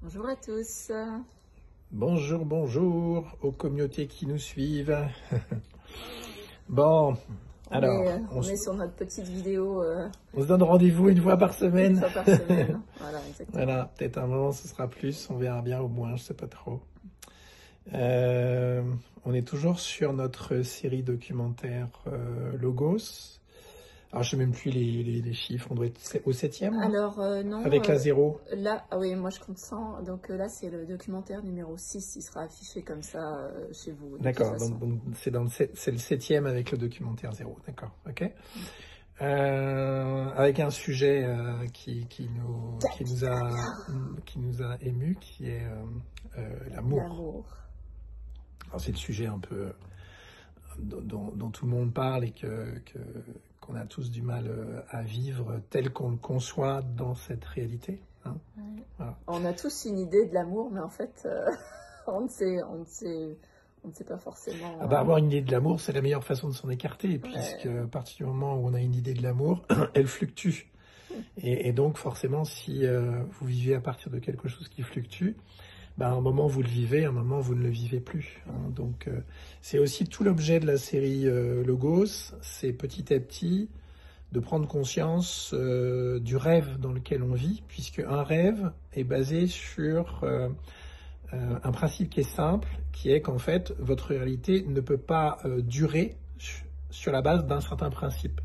Bonjour à tous. Bonjour, bonjour aux communautés qui nous suivent. Bon, alors, On est sur notre petite vidéo. On se donne rendez-vous une fois par semaine. Une fois par semaine. Voilà, exactement. Voilà, peut-être un moment ce sera plus, on verra bien au moins, je sais pas trop. On est toujours sur notre série documentaire Logos. Alors je sais même plus les chiffres, on doit être au 7e. Alors non. Avec la 0. Là, ah oui, moi je compte 100. Donc là c'est le documentaire numéro 6, il sera affiché comme ça chez vous. D'accord, donc c'est le 7e avec le documentaire 0, d'accord, ok. Avec un sujet qui nous a ému, qui est l'amour. Alors c'est le sujet un peu dont tout le monde parle et qu'on a tous du mal à vivre tel qu'on le conçoit dans cette réalité. Hein. Ouais. Voilà. On a tous une idée de l'amour, mais en fait, on ne sait pas forcément. Avoir une idée de l'amour, c'est la meilleure façon de s'en écarter, puisque à partir du moment où on a une idée de l'amour, elle fluctue. Et donc forcément, si vous vivez à partir de quelque chose qui fluctue, à un moment vous le vivez, à un moment vous ne le vivez plus. Hein. Donc c'est aussi tout l'objet de la série Logos, c'est petit à petit de prendre conscience du rêve dans lequel on vit, puisque un rêve est basé sur un principe qui est simple, qui est qu'en fait votre réalité ne peut pas durer sur la base d'un certain principe.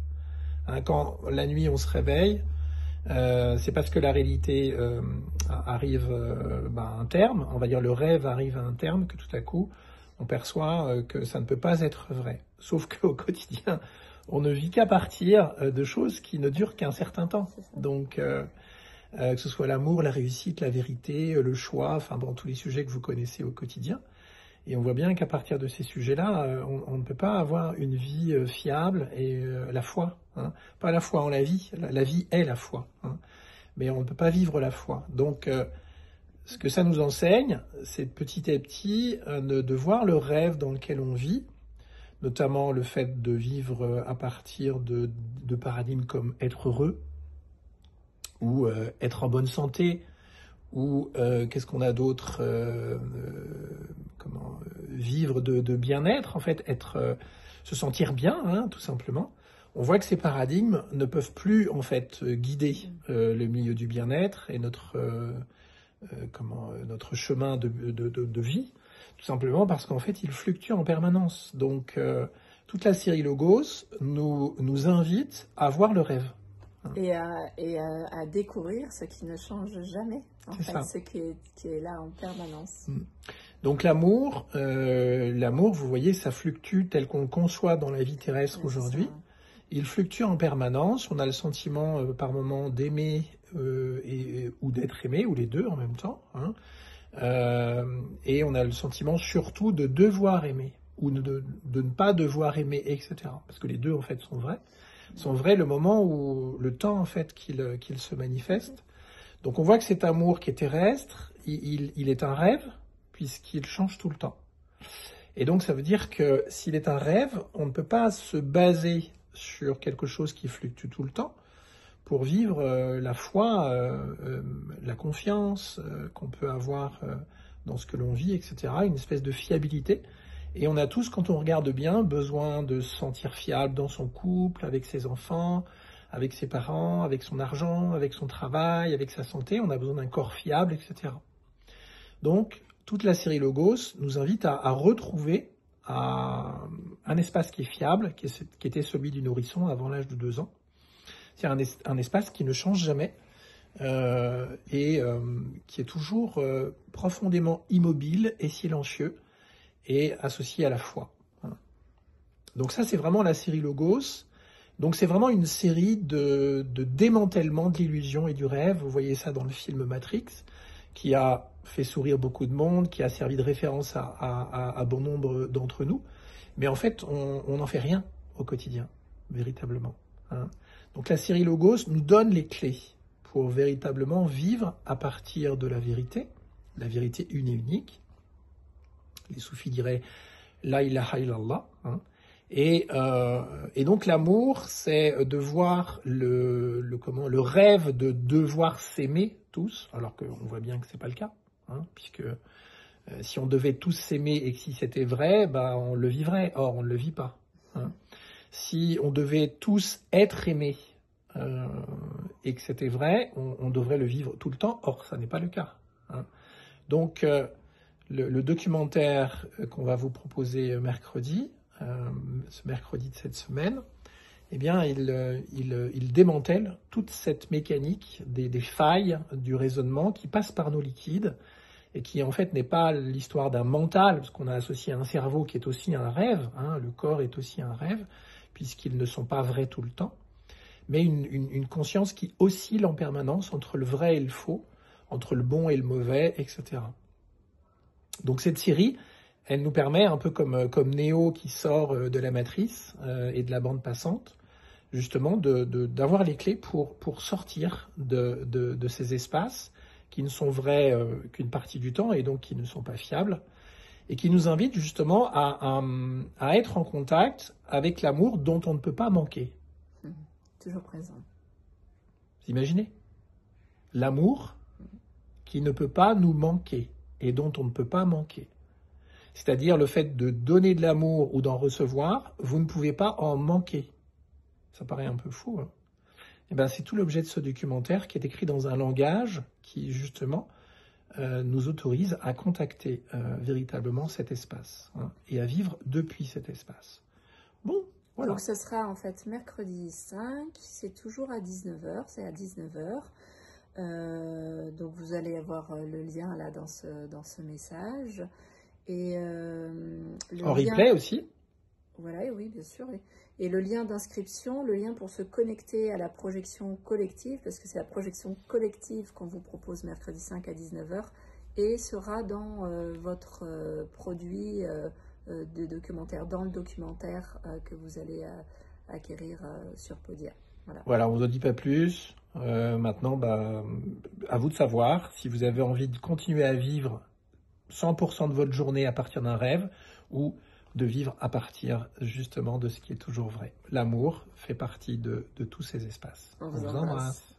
Hein, quand la nuit on se réveille, c'est parce que la réalité arrive à un terme, on va dire le rêve arrive à un terme, que tout à coup on perçoit que ça ne peut pas être vrai. Sauf qu'au quotidien, on ne vit qu'à partir de choses qui ne durent qu'un certain temps. Donc que ce soit l'amour, la réussite, la vérité, le choix, enfin bon, tous les sujets que vous connaissez au quotidien. Et on voit bien qu'à partir de ces sujets-là, on ne peut pas avoir une vie fiable et la foi. Hein. Pas la foi en la vie est la foi. Hein. Mais on ne peut pas vivre la foi. Donc, ce que ça nous enseigne, c'est petit à petit de voir le rêve dans lequel on vit, notamment le fait de vivre à partir de paradigmes comme être heureux, ou être en bonne santé, ou qu'est-ce qu'on a d'autre, vivre de bien-être, en fait, se sentir bien, hein, tout simplement. On voit que ces paradigmes ne peuvent plus en fait guider le milieu du bien-être et notre chemin de vie, tout simplement parce qu'en fait il fluctue en permanence. Donc toute la série Logos nous invite à voir le rêve. Et à découvrir ce qui ne change jamais, en fait, ce qui est là en permanence. Donc l'amour, vous voyez, ça fluctue tel qu'on le conçoit dans la vie terrestre aujourd'hui. Il fluctue en permanence, on a le sentiment par moment d'aimer ou d'être aimé, ou les deux en même temps. Hein. Et on a le sentiment surtout de devoir aimer, ou de ne pas devoir aimer, etc. Parce que les deux en fait sont vrais le moment où, le temps en fait qu'il se manifeste. Donc on voit que cet amour qui est terrestre, il est un rêve, puisqu'il change tout le temps. Et donc ça veut dire que s'il est un rêve, on ne peut pas se baser sur quelque chose qui fluctue tout le temps pour vivre la foi, la confiance qu'on peut avoir dans ce que l'on vit, etc., une espèce de fiabilité. Et on a tous, quand on regarde bien, besoin de se sentir fiable dans son couple, avec ses enfants, avec ses parents, avec son argent, avec son travail, avec sa santé. On a besoin d'un corps fiable, etc. Donc, toute la série Logos nous invite à retrouver un espace qui est fiable, qui était celui du nourrisson avant l'âge de 2 ans. C'est un espace qui ne change jamais et qui est toujours profondément immobile et silencieux, et associé à la foi. Donc ça, c'est vraiment la série Logos. Donc c'est vraiment une série de démantèlement de l'illusion et du rêve. Vous voyez ça dans le film Matrix, qui a fait sourire beaucoup de monde, qui a servi de référence à bon nombre d'entre nous. Mais en fait, on n'en fait rien au quotidien, véritablement. Hein. Donc la série Logos nous donne les clés pour véritablement vivre à partir de la vérité une et unique. Les soufis diraient la ilaha illallah. Hein. Et donc l'amour, c'est de voir le rêve de devoir s'aimer tous, alors qu'on voit bien que c'est pas le cas. hein, puisque si on devait tous s'aimer et que si c'était vrai, on le vivrait. Or, on ne le vit pas. Hein. Si on devait tous être aimés et que c'était vrai, on devrait le vivre tout le temps. Or, ça n'est pas le cas. Hein. Donc, le documentaire qu'on va vous proposer mercredi, ce mercredi de cette semaine, eh bien, il démantèle toute cette mécanique des failles du raisonnement qui passe par nos liquides et qui, en fait, n'est pas l'histoire d'un mental, parce qu'on a associé un cerveau qui est aussi un rêve, hein, le corps est aussi un rêve, puisqu'ils ne sont pas vrais tout le temps, mais une conscience qui oscille en permanence entre le vrai et le faux, entre le bon et le mauvais, etc. Donc cette série, elle nous permet, un peu comme Neo qui sort de la matrice et de la bande passante, justement d'avoir les clés pour sortir de ces espaces qui ne sont vrais qu'une partie du temps et donc qui ne sont pas fiables, et qui nous invitent justement à être en contact avec l'amour dont on ne peut pas manquer. Toujours présent. Vous imaginez ? L'amour qui ne peut pas nous manquer et dont on ne peut pas manquer. C'est-à-dire le fait de donner de l'amour ou d'en recevoir, vous ne pouvez pas en manquer. Ça paraît un peu fou, hein ? Eh bien, c'est tout l'objet de ce documentaire qui est écrit dans un langage qui, justement, nous autorise à contacter véritablement cet espace, hein, et à vivre depuis cet espace. Bon, voilà. Donc, ce sera en fait mercredi 5, c'est toujours à 19h, c'est à 19h. Donc, vous allez avoir le lien là dans ce message. Et en replay aussi. Voilà, oui, bien sûr. Oui. Et le lien d'inscription, le lien pour se connecter à la projection collective, parce que c'est la projection collective qu'on vous propose mercredi 5 à 19h, et sera dans votre produit de documentaire, dans le documentaire que vous allez acquérir sur Podia. Voilà, on ne vous en dit pas plus. Maintenant, à vous de savoir si vous avez envie de continuer à vivre 100% de votre journée à partir d'un rêve, ou de vivre à partir justement de ce qui est toujours vrai. L'amour fait partie de tous ces espaces. On vous embrasse.